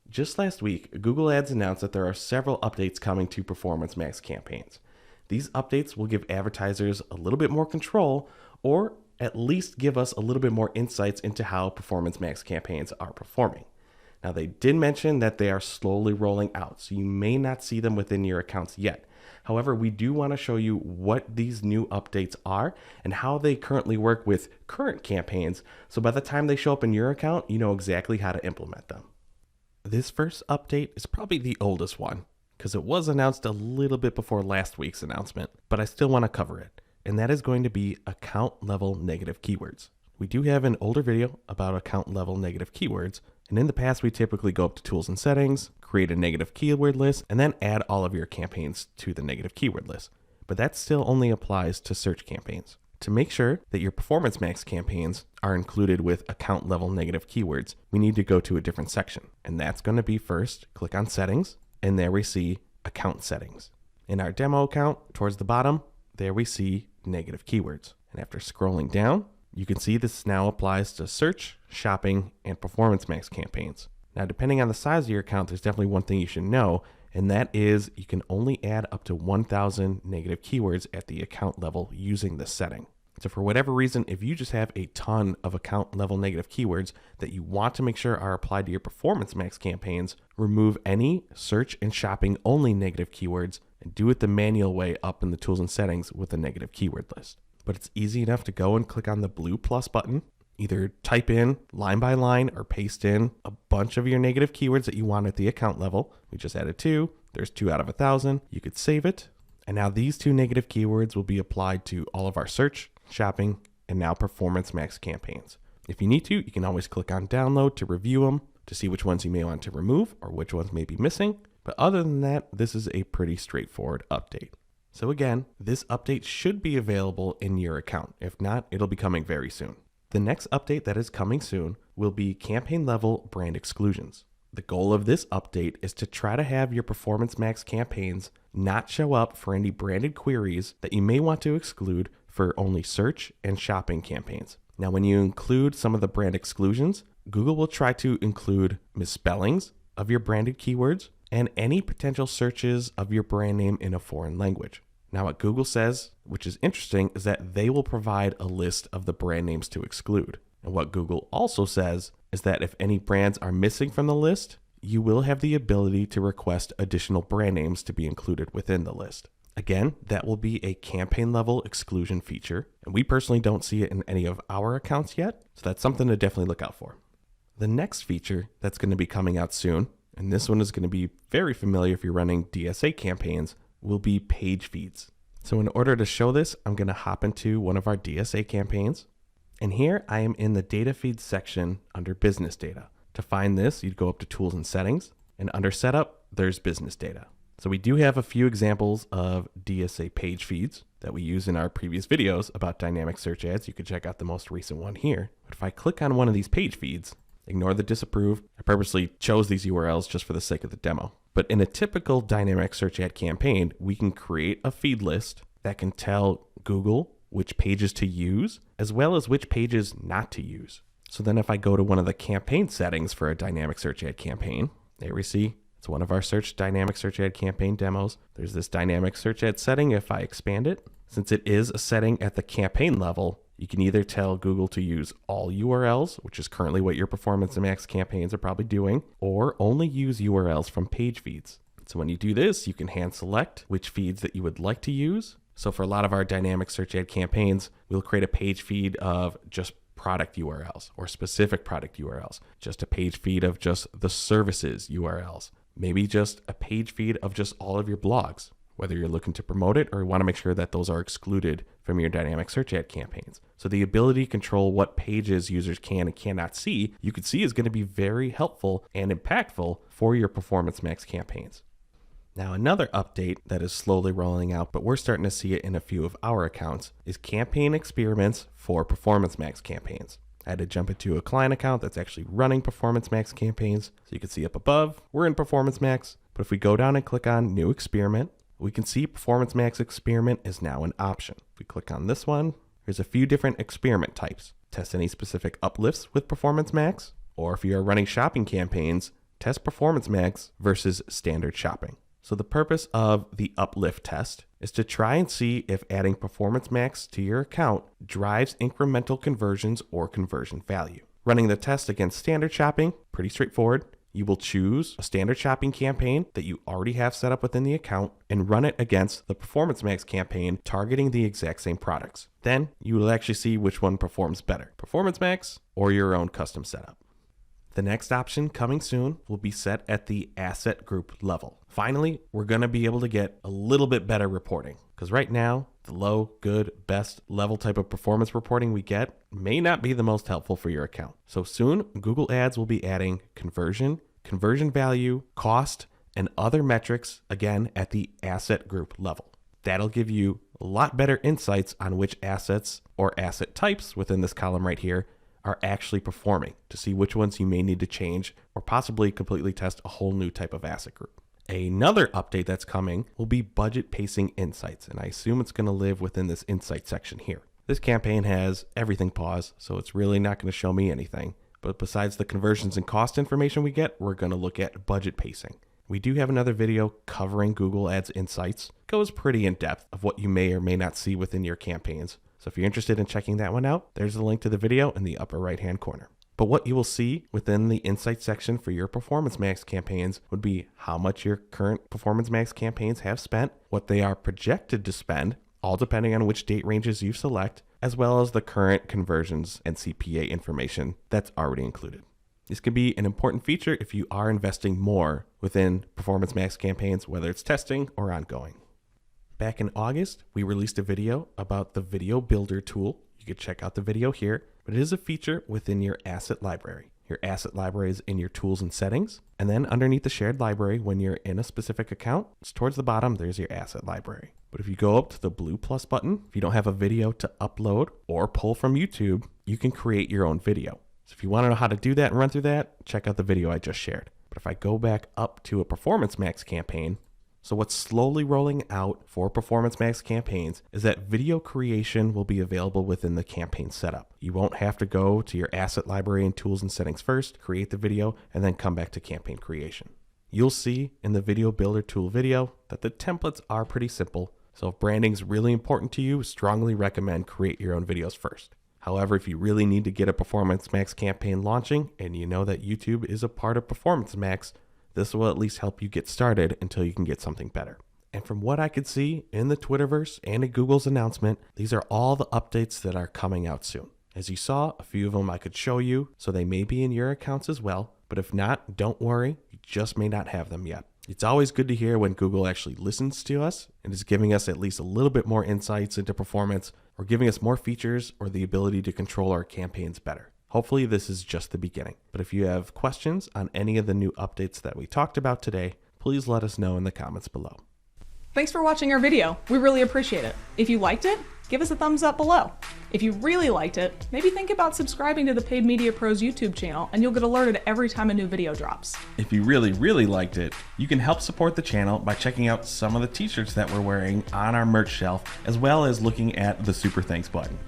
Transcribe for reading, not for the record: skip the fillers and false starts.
Just last week, Google Ads announced that there are several updates coming to Performance Max campaigns. These updates will give advertisers a little bit more control, or at least give us a little bit more insights into how Performance Max campaigns are performing. Now, they did mention that they are slowly rolling out, so you may not see them within your accounts yet. However, we do want to show you what these new updates are and how they currently work with current campaigns, so by the time they show up in your account, you know exactly how to implement them. This first update is probably the oldest one, because it was announced a little bit before last week's announcement, but I still want to cover it, and that is going to be account level negative keywords. We do have an older video about account level negative keywords, and in the past we typically go up to tools and settings, create a negative keyword list, and then add all of your campaigns to the negative keyword list. But that still only applies to search campaigns. To make sure that your Performance Max campaigns are included with account level negative keywords, we need to go to a different section. And that's going to be first, click on settings, and there we see account settings. In our demo account, towards the bottom, there we see negative keywords. And after scrolling down, you can see this now applies to search, shopping, and Performance Max campaigns. Now, depending on the size of your account, there's definitely one thing you should know, and that is you can only add up to 1,000 negative keywords at the account level using this setting. So for whatever reason, if you just have a ton of account level negative keywords that you want to make sure are applied to your Performance Max campaigns, remove any search and shopping only negative keywords and do it the manual way up in the tools and settings with a negative keyword list. But it's easy enough to go and click on the blue plus button, either type in line by line or paste in a bunch of your negative keywords that you want at the account level. We just added 2. There's 2 out of 1,000. You could save it. And now these 2 negative keywords will be applied to all of our search, shopping, and now Performance Max campaigns. If you need to, you can always click on download to review them to see which ones you may want to remove or which ones may be missing. But other than that, this is a pretty straightforward update. So again, this update should be available in your account. If not, it'll be coming very soon. The next update that is coming soon will be campaign level brand exclusions. The goal of this update is to try to have your Performance Max campaigns not show up for any branded queries that you may want to exclude for only search and shopping campaigns. Now, when you include some of the brand exclusions, Google will try to include misspellings of your branded keywords and any potential searches of your brand name in a foreign language. Now, what Google says, which is interesting, is that they will provide a list of the brand names to exclude. And what Google also says is that if any brands are missing from the list, you will have the ability to request additional brand names to be included within the list. Again, that will be a campaign level exclusion feature, and we personally don't see it in any of our accounts yet, so that's something to definitely look out for. The next feature that's going to be coming out soon, and this one is going to be very familiar if you're running DSA campaigns, will be page feeds. So in order to show this, I'm going to hop into one of our DSA campaigns. And here I am in the data feeds section under business data. To find this, you'd go up to tools and settings, and under setup, there's business data. So we do have a few examples of DSA page feeds that we use in our previous videos about dynamic search ads. You could check out the most recent one here. But if I click on one of these page feeds, ignore the disapprove. I purposely chose these URLs just for the sake of the demo. But in a typical dynamic search ad campaign, we can create a feed list that can tell Google which pages to use, as well as which pages not to use. So then if I go to one of the campaign settings for a dynamic search ad campaign, there we see it's one of our dynamic search ad campaign demos. There's this dynamic search ad setting. If I expand it, since it is a setting at the campaign level, you can either tell Google to use all URLs, which is currently what your Performance Max campaigns are probably doing, or only use URLs from page feeds. So when you do this, you can hand select which feeds that you would like to use. So for a lot of our dynamic search ad campaigns, we'll create a page feed of just product URLs or specific product URLs, just a page feed of just the services URLs, maybe just a page feed of just all of your blogs, whether you're looking to promote it or want to make sure that those are excluded from your dynamic search ad campaigns. So the ability to control what pages users can and cannot see, you could see is going to be very helpful and impactful for your Performance Max campaigns. Now, another update that is slowly rolling out, but we're starting to see it in a few of our accounts, is campaign experiments for Performance Max campaigns. I had to jump into a client account that's actually running Performance Max campaigns. So you can see up above, we're in Performance Max, but if we go down and click on New Experiment, we can see Performance Max Experiment is now an option. If we click on this one, there's a few different experiment types. Test any specific uplifts with Performance Max, or if you are running shopping campaigns, test Performance Max versus standard shopping. So the purpose of the uplift test is to try and see if adding Performance Max to your account drives incremental conversions or conversion value. Running the test against standard shopping, pretty straightforward. You will choose a standard shopping campaign that you already have set up within the account and run it against the Performance Max campaign targeting the exact same products. Then you will actually see which one performs better, Performance Max or your own custom setup. The next option coming soon will be set at the asset group level. Finally, we're going to be able to get a little bit better reporting because right now, the low, good, best level type of performance reporting we get may not be the most helpful for your account. So soon, Google Ads will be adding conversion value, cost, and other metrics, again, at the asset group level. That'll give you a lot better insights on which assets or asset types within this column right here are actually performing to see which ones you may need to change or possibly completely test a whole new type of asset group. Another update that's coming will be budget pacing insights, and I assume it's going to live within this insight section here. This campaign has everything paused, so it's really not going to show me anything. But besides the conversions and cost information we get, we're going to look at budget pacing. We do have another video covering Google Ads Insights. It goes pretty in depth of what you may or may not see within your campaigns. So if you're interested in checking that one out, there's a link to the video in the upper right-hand corner. But what you will see within the Insights section for your Performance Max campaigns would be how much your current Performance Max campaigns have spent, what they are projected to spend, all depending on which date ranges you select, as well as the current conversions and CPA information that's already included. This can be an important feature if you are investing more within Performance Max campaigns, whether it's testing or ongoing. Back in August, we released a video about the Video Builder tool. You can check out the video here, but it is a feature within your asset library. Your asset library is in your tools and settings, and then underneath the shared library, when you're in a specific account, it's towards the bottom, there's your asset library. But if you go up to the blue plus button, if you don't have a video to upload or pull from YouTube, you can create your own video. So if you want to know how to do that and run through that, check out the video I just shared. But if I go back up to a Performance Max campaign, so what's slowly rolling out for Performance Max campaigns is that video creation will be available within the campaign setup. You won't have to go to your asset library and tools and settings first, create the video, and then come back to campaign creation. You'll see in the Video Builder tool video that the templates are pretty simple. So if branding is really important to you, strongly recommend create your own videos first. However, if you really need to get a Performance Max campaign launching and you know that YouTube is a part of Performance Max, this will at least help you get started until you can get something better. And from what I could see in the Twitterverse and in Google's announcement, these are all the updates that are coming out soon. As you saw, a few of them I could show you, so they may be in your accounts as well. But if not, don't worry, you just may not have them yet. It's always good to hear when Google actually listens to us and is giving us at least a little bit more insights into performance or giving us more features or the ability to control our campaigns better. Hopefully this is just the beginning. But if you have questions on any of the new updates that we talked about today, please let us know in the comments below. Thanks for watching our video. We really appreciate it. If you liked it, give us a thumbs up below. If you really liked it, maybe think about subscribing to the Paid Media Pros YouTube channel and you'll get alerted every time a new video drops. If you really liked it, you can help support the channel by checking out some of the t-shirts that we're wearing on our merch shelf, as well as looking at the Super Thanks button.